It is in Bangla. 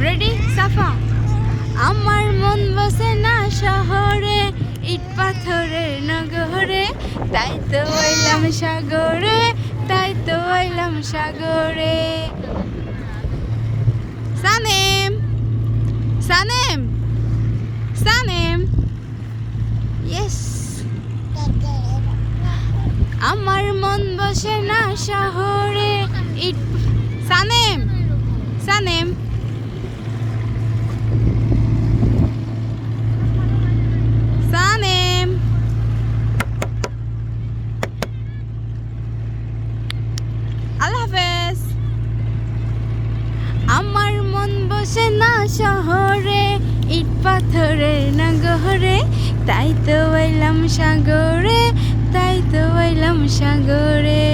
রেডি সাফা। আমার মন বসে না শহরে, ইট পাথরের নগরে, তাই তো এলাম সাগরে, তাই তো এলাম সাগরে। সানেম, সানেম, সানেম, ইয়েস। আমার মন বসে না শহরে, ইট সানেম, সানেম, সানেম। আল্লাহ হাফেজ। আমার মন বসে না শহরে, ইট পাথরের নগরে, তাই তো এলাম সাগরে, তাই তো এলাম সাগরে।